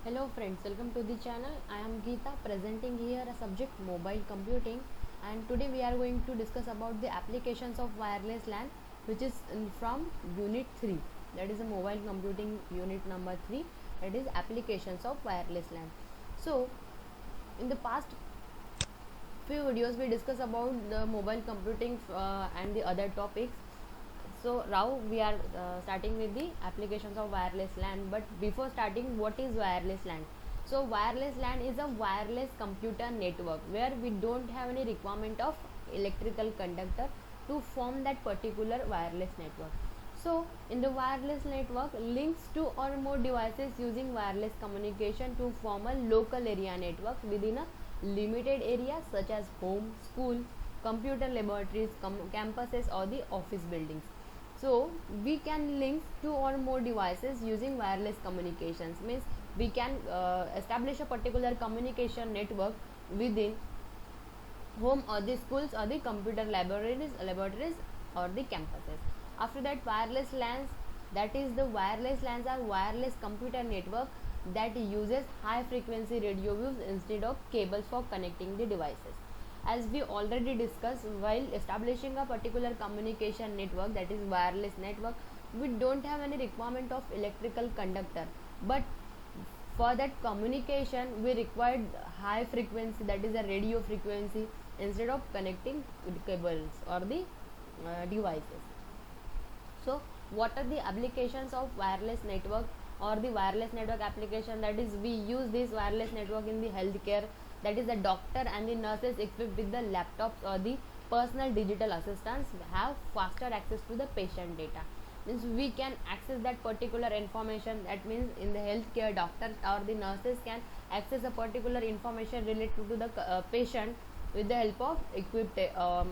Hello friends, welcome to the channel. I am Geeta presenting here a subject mobile computing, and today we are going to discuss about the applications of wireless LAN, which is from unit 3, that is a mobile computing unit number 3, that is applications of wireless LAN. So in the past few videos we discuss about the mobile computing and the other topics. So now we are starting with the applications of wireless LAN. But before starting, what is wireless LAN? So wireless LAN is a wireless computer network where we don't have any requirement of electrical conductor to form that particular wireless network. So in the wireless network, links two or more devices using wireless communication to form a local area network within a limited area such as home, school, computer laboratories, campuses or the office buildings. So we can link two or more devices using wireless communications, means we can establish a particular communication network within home or the schools or the computer laboratories or the campuses. After that, wireless LANs, that is the wireless LANs are wireless computer network that uses high frequency radio waves instead of cables for connecting the devices. As we already discussed, while establishing a particular communication network, that is wireless network, we don't have any requirement of electrical conductor, but for that communication we required high frequency, that is a radio frequency, instead of connecting cables or the devices. So what are the applications of wireless network or the wireless network application? That is, we use this wireless network in the healthcare, that is the doctor and the nurses equipped with the laptops or the personal digital assistants have faster access to the patient data. Means we can access that particular information. That means in the healthcare, doctors or the nurses can access a particular information related to the patient with the help of equipped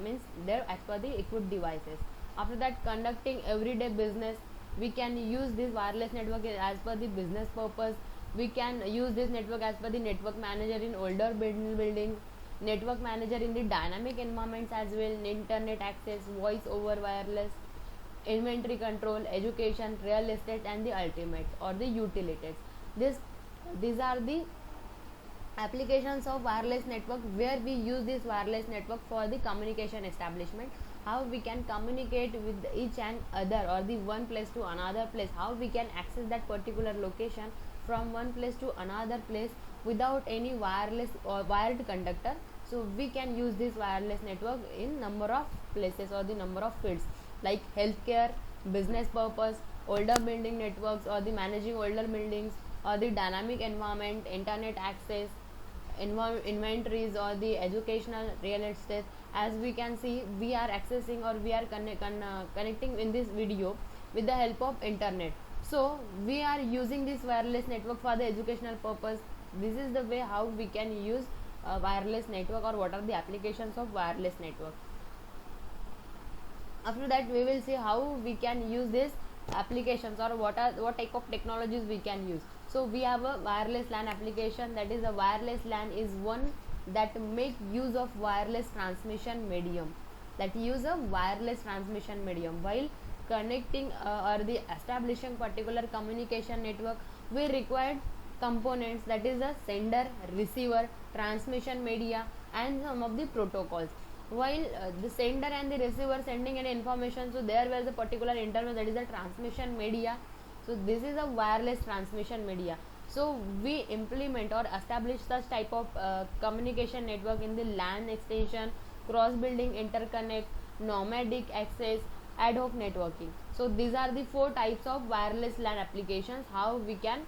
means there as per the equipped devices. After that, conducting everyday business, we can use this wireless network as per the business purpose. We can use this network as per the network manager in older buildings, network manager in the dynamic environments as well, internet access, voice over wireless, inventory control, education, real estate and the ultimate or the utilities. this these are the applications of wireless network where we use this wireless network for the communication establishment. How we can communicate with each and other or the one place to another place, how we can access that particular location from one place to another place without any wireless or wired conductor. So we can use this wireless network in number of places or the number of fields like healthcare, business purpose, older building networks or the managing older buildings or the dynamic environment, internet access, inventories or the educational real estate. As we can see, we are accessing or we are connecting in this video with the help of internet. So we are using this wireless network for the educational purpose. This is the way how we can use wireless network, or what are the applications of wireless network. After that, we will see how we can use this applications, or what type of technologies we can use. So we have a wireless LAN application, that is a wireless LAN is one that make use of wireless transmission medium, that use a wireless transmission medium while connecting or the establishing particular communication network. We required components, that is a sender, receiver, transmission media and some of the protocols. While the sender and the receiver sending any information, so there was a particular interface, that is a transmission media. So this is a wireless transmission media. So we implement or establish such type of communication network in the LAN extension, cross building interconnect, nomadic access, ad hoc networking. So these are the four types of wireless LAN applications, how we can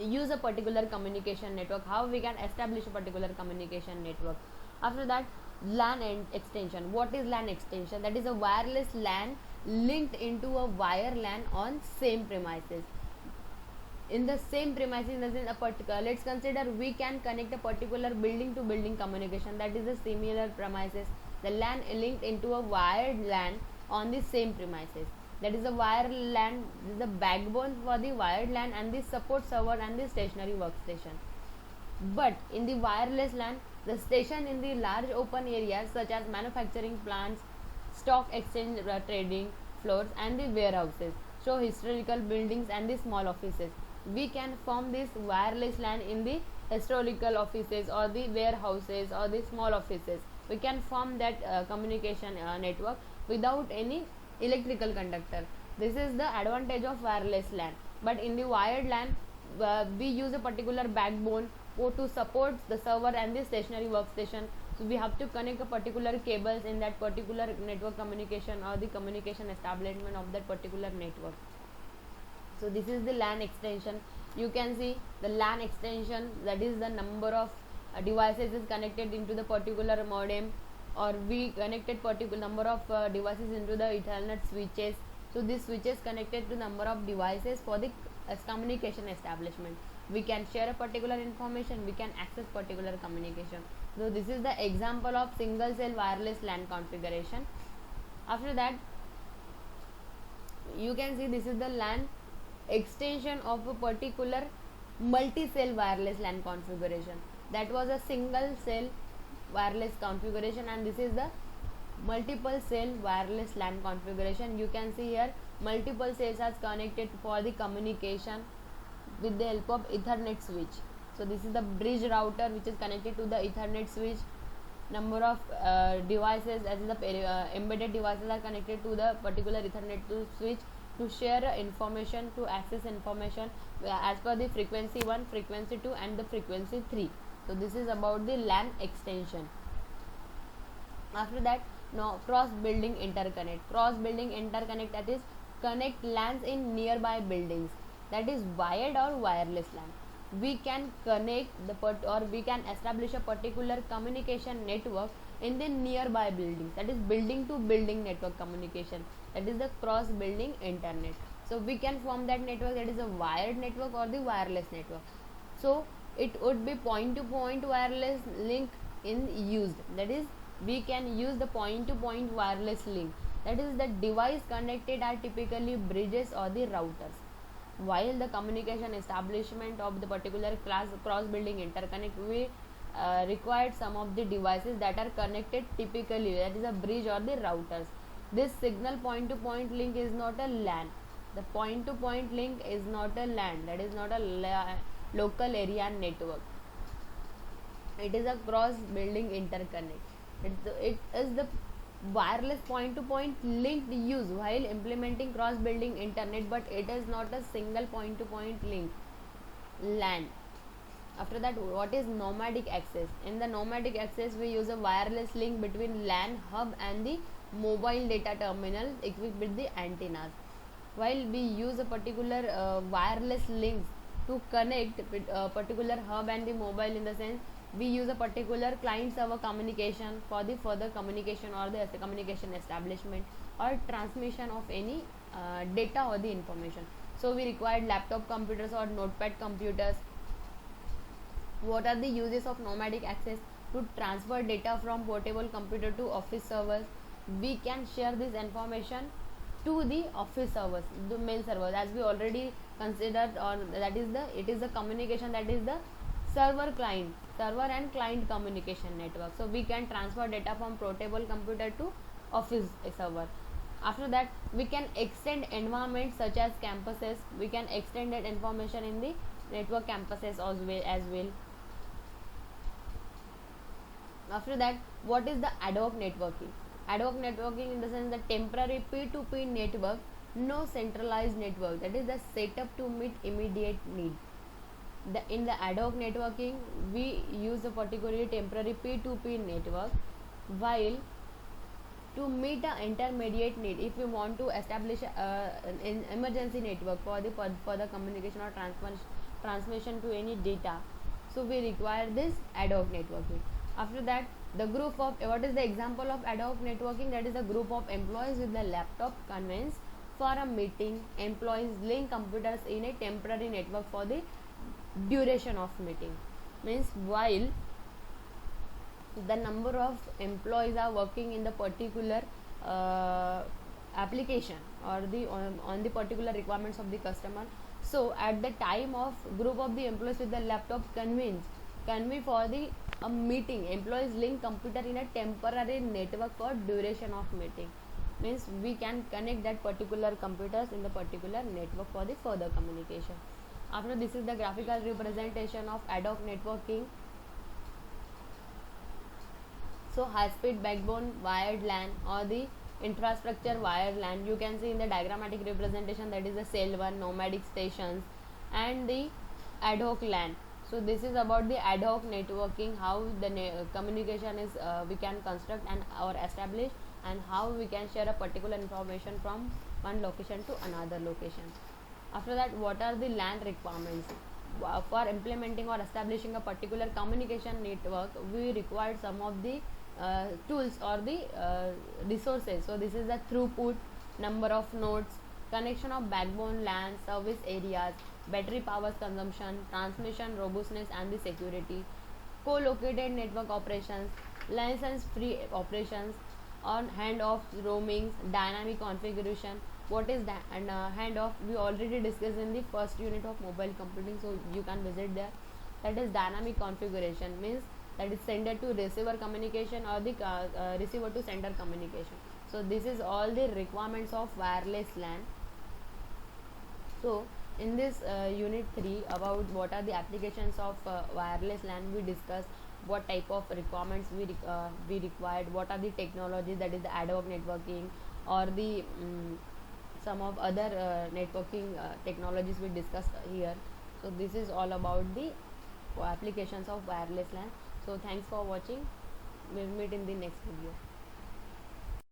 use a particular communication network, how we can establish a particular communication network. After that, LAN and extension. What is LAN extension? That is a wireless LAN linked into a wire LAN on same premises. In the same premises, as in a particular, let's consider we can connect a particular building to building communication, that is a similar premises. The LAN linked into a wired LAN on the same premises, that is a wire LAN. This is the backbone for the wired LAN and the support server and the stationary workstation. But in the wireless LAN, the station in the large open areas such as manufacturing plants, stock exchange, trading floors and the warehouses, show historical buildings and the small offices. we can form this wireless LAN in the historical offices or the warehouses or the small offices. We can form that communication network without any electrical conductor. This is the advantage of wireless LAN. But in the wired LAN, we use a particular backbone to support the server and the stationary workstation. So we have to connect a particular cables in that particular network communication or the communication establishment of that particular network. So this is the LAN extension. You can see the LAN extension, that is the number of devices is connected into the particular modem, or we connected particular number of devices into the Ethernet switches. So this switches connected to number of devices for the communication establishment. We can share a particular information, we can access particular communication. So this is the example of single cell wireless LAN configuration. After that, you can see this is the LAN extension of a particular multi-cell wireless LAN configuration. That was a single cell wireless configuration, and this is the multiple cell wireless LAN configuration. You can see here multiple cells are connected for the communication with the help of Ethernet switch. So this is the bridge router which is connected to the Ethernet switch. Number of devices, as in the embedded devices, are connected to the particular Ethernet switch to share information, to access information as per the frequency 1, frequency 2 and the frequency 3. So this is about the LAN extension. After that, now cross building interconnect. Cross building interconnect, that is connect LANs in nearby buildings, that is wired or wireless LAN. We can connect or we can establish a particular communication network in the nearby buildings, that is building to building network communication, that is the cross building internet. So we can form that network, that is a wired network or the wireless network. So it would be point to point wireless link in used, that is we can use the point to point wireless link, that is the device connected are typically bridges or the routers, while the communication establishment of the particular cross building interconnect, we required some of the devices that are connected typically, that is a bridge or the routers. This signal point to point link is not a LAN. The point to point link is not a LAN, that is not a local area network. It is a cross building interconnect. It is the wireless point to point linked use while implementing cross building internet, but it is not a single point to point link, LAN. After that, what is nomadic access? In the nomadic access, we use a wireless link between LAN hub and the mobile data terminal equipped with the antennas. While we use a particular wireless links to connect with a particular hub and the mobile, in the sense we use a particular client server communication for the further communication or the communication establishment or transmission of any data or the information. So we required laptop computers or notepad computers. What are the uses of nomadic access? To transfer data from portable computer to office servers. We can share this information to the office servers, the mail servers, as we already considered, or that is it is the communication, that is the server and client communication network. So we can transfer data from portable computer to office server. After that, we can extend environments such as campuses. We can extend that information in the network campuses as well. After that, what is the ad hoc networking? Ad hoc networking, in the sense the temporary P2P network, no centralized network, that is the setup to meet immediate need. In the ad hoc networking, we use a particularly temporary P2P network, while to meet an intermediate need, if we want to establish an emergency network for the communication or transmission to any data, so we require this ad hoc networking. After that, the group of, what is the example of ad hoc networking? That is a group of employees with the laptop convenes for a meeting. Employees link computers in a temporary network for the duration of meeting. Means while the number of employees are working in the particular application or the on the particular requirements of the customer, so at the time of group of the employees with the laptop convene for the meeting, employees link computer in a temporary network for duration of meeting. Means we can connect that particular computers in the particular network for the further communication. After this is the graphical representation of ad hoc networking. So high speed backbone wired LAN or the infrastructure wired LAN, you can see in the diagrammatic representation, that is the cell 1 nomadic stations and the ad hoc LAN. So this is about the ad hoc networking, how the communication is we can construct and or establish, and how we can share a particular information from one location to another location. After that, what are the LAN requirements? For implementing or establishing a particular communication network, we require some of the tools or the resources. So this is the throughput, number of nodes, connection of backbone LAN, service areas, battery power consumption, transmission robustness and the security, co-located network operations, license free operations, on handoff roamings, dynamic configuration. What is that? And handoff we already discussed in the first unit of mobile computing, so you can visit there. That is dynamic configuration, means that is sender to receiver communication or the receiver to sender communication. So this is all the requirements of wireless LAN. So in this unit 3 about what are the applications of wireless LAN, we discussed what type of requirements we required, what are the technologies, that is the ad hoc networking or the some of other networking technologies we discussed here. So this is all about the applications of wireless LAN. So thanks for watching. We'll meet in the next video.